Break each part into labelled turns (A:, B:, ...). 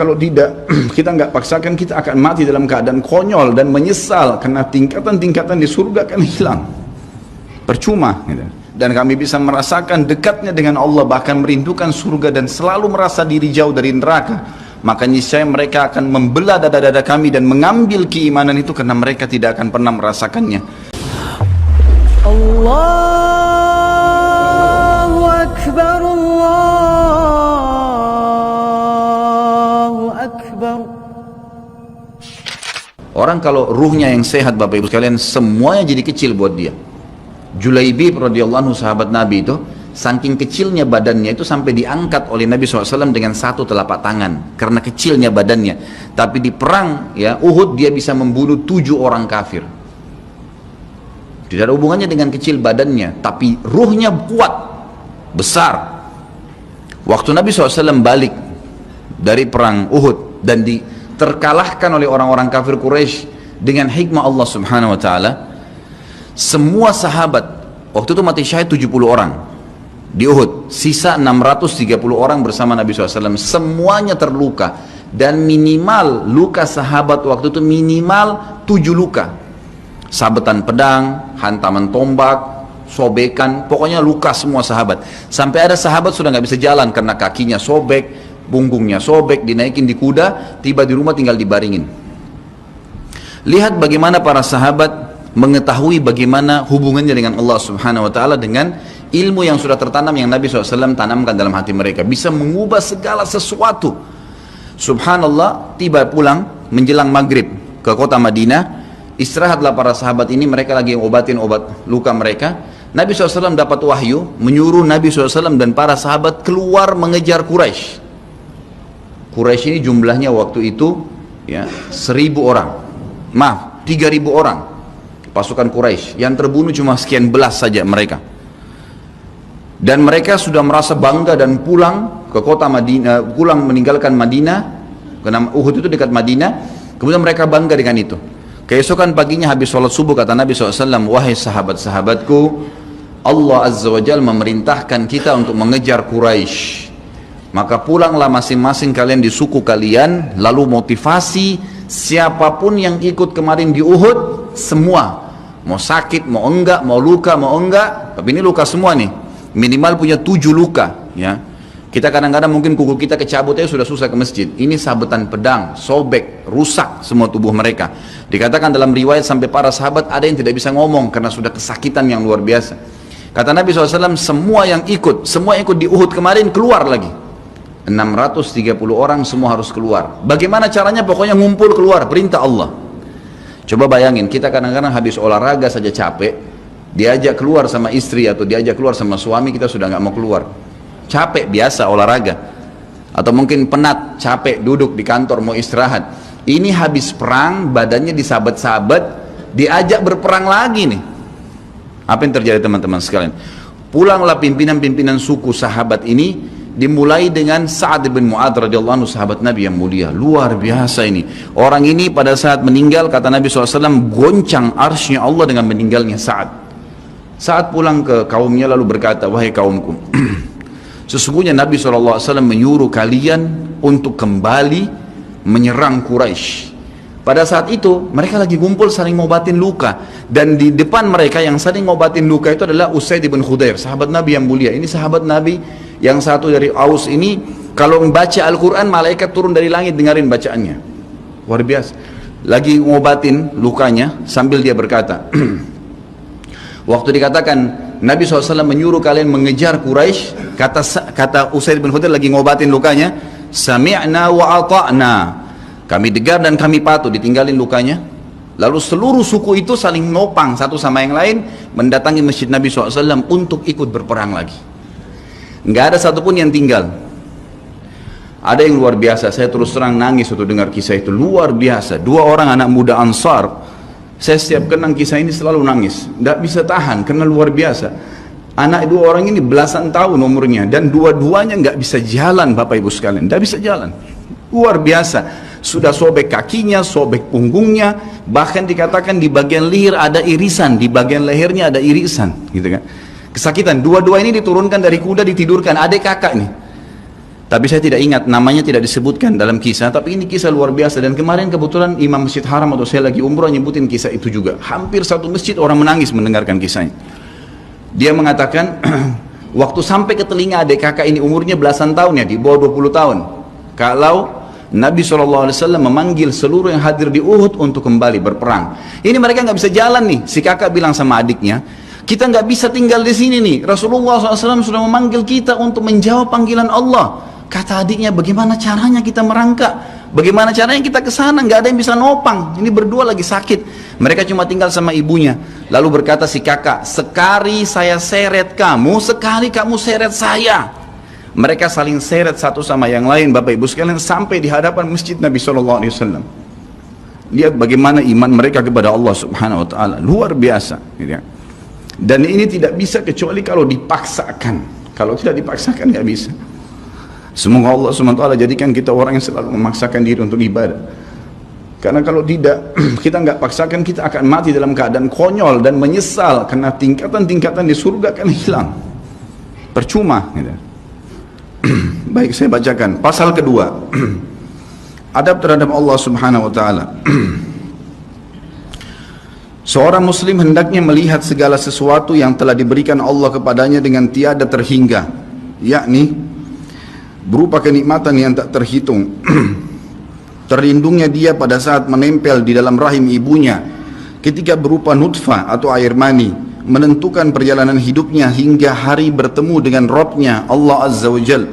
A: kalau tidak kita nggak paksakan, kita akan mati dalam keadaan konyol dan menyesal karena tingkatan-tingkatan di surga akan hilang, percuma gitu. Dan kami bisa merasakan dekatnya dengan Allah, bahkan merindukan surga dan selalu merasa diri jauh dari neraka. Maka niscaya mereka akan membelah dada-dada kami dan mengambil keimanan itu karena mereka tidak akan pernah merasakannya.
B: Allahu Akbar, Allahu Akbar.
A: Orang kalau ruhnya yang sehat, Bapak Ibu sekalian, semuanya jadi kecil buat dia. Julaibib radhiyallahu anhu, sahabat Nabi itu, saking kecilnya badannya itu sampai diangkat oleh Nabi SAW dengan satu telapak tangan karena kecilnya badannya. Tapi di perang ya Uhud dia bisa membunuh 7 orang kafir. Tidak ada hubungannya dengan kecil badannya, tapi ruhnya kuat, besar. Waktu Nabi SAW balik dari perang Uhud dan terkalahkan oleh orang-orang kafir Quraisy dengan hikmah Allah Subhanahu Wa Taala, semua sahabat waktu itu mati syahid 70 orang di Uhud, sisa 630 orang bersama Nabi SAW, semuanya terluka. Dan minimal luka sahabat waktu itu minimal 7 luka, sabetan pedang, hantaman tombak, sobekan, pokoknya luka semua sahabat. Sampai ada sahabat sudah nggak bisa jalan karena kakinya sobek, punggungnya sobek, dinaikin di kuda, tiba di rumah tinggal dibaringin. Lihat bagaimana para sahabat mengetahui bagaimana hubungannya dengan Allah Subhanahu Wa Taala dengan ilmu yang sudah tertanam yang Nabi SAW tanamkan dalam hati mereka, bisa mengubah segala sesuatu. Subhanallah, tiba pulang menjelang maghrib ke kota Madinah, istirahatlah para sahabat ini, mereka lagi obatin obat luka mereka. Nabi SAW dapat wahyu menyuruh Nabi SAW dan para sahabat keluar mengejar Quraisy. Quraisy ini jumlahnya waktu itu ya 1.000 orang, maaf 3.000 orang pasukan Quraisy, yang terbunuh cuma sekian belas saja mereka. Dan mereka sudah merasa bangga dan pulang ke kota Madinah, pulang meninggalkan Madinah karena Uhud itu dekat Madinah. Kemudian mereka bangga dengan itu. Keesokan paginya habis sholat subuh kata Nabi SAW, wahai sahabat-sahabatku, Allah Azza wa Jalla memerintahkan kita untuk mengejar Quraisy. Maka pulanglah masing-masing kalian di suku kalian, lalu motivasi siapapun yang ikut kemarin di Uhud, semua mau sakit, mau enggak, mau luka, mau enggak, tapi ini luka semua nih, minimal punya 7 luka ya. Kita kadang-kadang mungkin kuku kita kecabut aja sudah susah ke masjid, ini sabetan pedang, sobek, rusak semua tubuh mereka. Dikatakan dalam riwayat sampai para sahabat ada yang tidak bisa ngomong karena sudah kesakitan yang luar biasa. Kata Nabi SAW, semua yang ikut di Uhud kemarin keluar lagi, 630 orang semua harus keluar. Bagaimana caranya? Pokoknya ngumpul keluar, perintah Allah. Coba bayangin, kita kadang-kadang habis olahraga saja capek, diajak keluar sama istri atau diajak keluar sama suami, kita sudah nggak mau keluar, capek biasa olahraga, atau mungkin penat, capek duduk di kantor mau istirahat. Ini habis perang, badannya disabet-sabet, diajak berperang lagi nih. Apa yang terjadi teman-teman sekalian? Pulanglah pimpinan-pimpinan suku sahabat ini, dimulai dengan Sa'ad bin Mu'adz radhiyallahu anhu, sahabat Nabi yang mulia, luar biasa ini. Orang ini pada saat meninggal, kata Nabi SAW, goncang arsy-Nya Allah dengan meninggalnya Sa'ad. Sa'ad pulang ke kaumnya lalu berkata, wahai kaumku, sesungguhnya Nabi SAW menyuruh kalian untuk kembali menyerang Quraisy. Pada saat itu mereka lagi kumpul saling ngobatin luka, dan di depan mereka yang saling ngobatin luka itu adalah Usaid bin Khudair, sahabat Nabi yang mulia. Ini sahabat Nabi yang satu dari Aus ini, kalau membaca Al-Quran malaikat turun dari langit dengarin bacaannya, luar biasa. Lagi ngobatin lukanya sambil dia berkata, waktu dikatakan Nabi SAW menyuruh kalian mengejar Quraisy, kata Usaid bin Khudair lagi ngobatin lukanya, sami'na wa ata'na, kami dengar dan kami patuh, ditinggalin lukanya. Lalu seluruh suku itu saling nopang satu sama yang lain, mendatangi masjid Nabi SAW untuk ikut berperang lagi. Nggak ada satupun yang tinggal. Ada yang luar biasa, saya terus terang nangis waktu dengar kisah itu, luar biasa. 2 orang anak muda Ansar, saya setiap kenang kisah ini selalu nangis, nggak bisa tahan karena luar biasa. Anak 2 orang ini belasan tahun umurnya, dan dua-duanya nggak bisa jalan, Bapak Ibu sekalian, nggak bisa jalan, luar biasa. Sudah sobek kakinya, sobek punggungnya, bahkan dikatakan di bagian leher ada irisan, di bagian lehernya ada irisan, gitu kan. Kesakitan. Dua-dua ini diturunkan dari kuda, ditidurkan, adik kakak nih. Tapi saya tidak ingat, namanya tidak disebutkan dalam kisah, tapi ini kisah luar biasa. Dan kemarin kebetulan Imam Masjid Haram atau saya lagi umrah nyebutin kisah itu juga. Hampir satu masjid orang menangis mendengarkan kisahnya. Dia mengatakan, waktu sampai ke telinga adik kakak ini umurnya belasan tahun ya, di bawah 20 tahun. Kalau Nabi SAW memanggil seluruh yang hadir di Uhud untuk kembali berperang. Ini mereka nggak bisa jalan nih. Si kakak bilang sama adiknya, kita nggak bisa tinggal di sini nih. Rasulullah SAW sudah memanggil kita untuk menjawab panggilan Allah. Kata adiknya, bagaimana caranya kita merangkak? Bagaimana caranya kita ke sana? Nggak ada yang bisa nopang. Ini berdua lagi sakit. Mereka cuma tinggal sama ibunya. Lalu berkata si kakak, sekali saya seret kamu, sekali kamu seret saya. Mereka saling seret satu sama yang lain, Bapak Ibu sekalian, sampai di hadapan masjid Nabi SAW. Lihat bagaimana iman mereka kepada Allah Subhanahu Wa Taala, luar biasa. Gitu ya. Dan ini tidak bisa kecuali kalau dipaksakan. Kalau tidak dipaksakan nggak bisa. Semoga Allah SWT jadikan kita orang yang selalu memaksakan diri untuk ibadah. Karena kalau tidak, kita nggak paksakan, kita akan mati dalam keadaan konyol dan menyesal. Karena tingkatan-tingkatan di surga akan hilang. Percuma. Gitu. Baik, saya bacakan. Pasal kedua. Adab terhadap Allah Subhanahu Wa Taala. Seorang muslim hendaknya melihat segala sesuatu yang telah diberikan Allah kepadanya dengan tiada terhingga. Yakni berupa kenikmatan yang tak terhitung. Terlindungnya dia pada saat menempel di dalam rahim ibunya, ketika berupa nutfah atau air mani, menentukan perjalanan hidupnya hingga hari bertemu dengan Rabbnya Allah Azza wa Jal.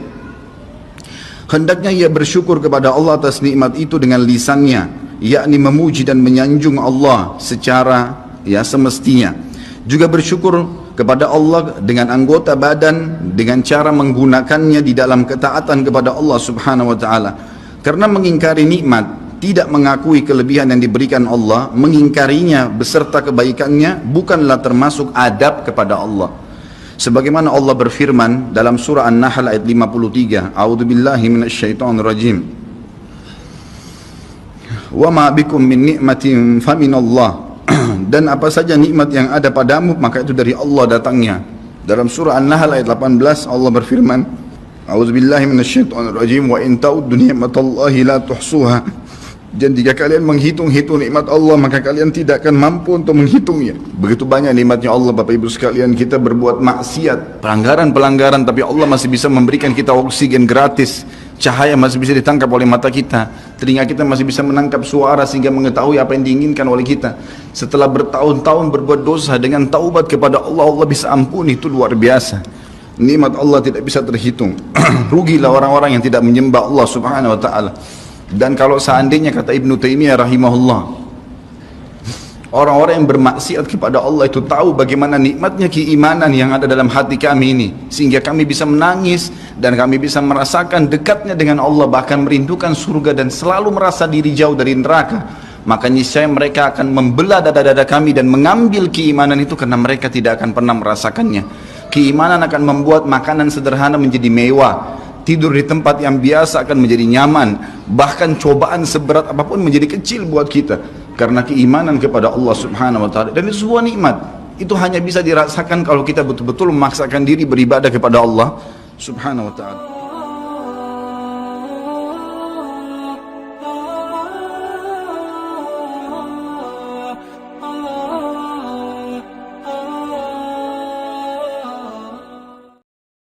A: Hendaknya ia bersyukur kepada Allah atas nikmat itu dengan lisannya, yakni memuji dan menyanjung Allah secara semestinya. Juga bersyukur kepada Allah dengan anggota badan, dengan cara menggunakannya di dalam ketaatan kepada Allah Subhanahu Wa Taala. Karena mengingkari nikmat, tidak mengakui kelebihan yang diberikan Allah, mengingkarinya beserta kebaikannya, bukanlah termasuk adab kepada Allah. Sebagaimana Allah berfirman dalam surah An-Nahl ayat 53, A'udzubillahi minasyaitonirrajim. Wa ma bikum min ni'matin faminallah. Dan apa saja nikmat yang ada padamu, maka itu dari Allah datangnya. Dalam surah An-Nahl ayat 18 Allah berfirman, A'udzubillahi minasyaitonirrajim, wa in ta'uddu ni'matallahi la tuhsuha. Dan jika kalian menghitung-hitung nikmat Allah, maka kalian tidak akan mampu untuk menghitungnya. Begitu banyak nikmatnya Allah, Bapak Ibu sekalian. Kita berbuat maksiat, pelanggaran-pelanggaran, tapi Allah masih bisa memberikan kita oksigen gratis. Cahaya masih bisa ditangkap oleh mata kita. Telinga kita masih bisa menangkap suara sehingga mengetahui apa yang diinginkan oleh kita. Setelah bertahun-tahun berbuat dosa, dengan taubat kepada Allah, Allah bisa ampuni. Itu luar biasa. Nikmat Allah tidak bisa terhitung. Rugilah orang-orang yang tidak menyembah Allah Subhanahu Wa Taala. Dan kalau seandainya, kata Ibnu Taimiyah rahimahullah, orang-orang yang bermaksiat kepada Allah itu tahu bagaimana nikmatnya keimanan yang ada dalam hati kami ini, sehingga kami bisa menangis dan kami bisa merasakan dekatnya dengan Allah, bahkan merindukan surga dan selalu merasa diri jauh dari neraka, maka niscaya mereka akan membelah dada-dada kami dan mengambil keimanan itu, karena mereka tidak akan pernah merasakannya. Keimanan akan membuat makanan sederhana menjadi mewah, tidur di tempat yang biasa akan menjadi nyaman, bahkan cobaan seberat apapun menjadi kecil buat kita, karena keimanan kepada Allah Subhanahu Wa Taala. Dan itu sebuah nikmat. Itu hanya bisa dirasakan kalau kita betul-betul memaksakan diri beribadah kepada Allah Subhanahu Wa Taala.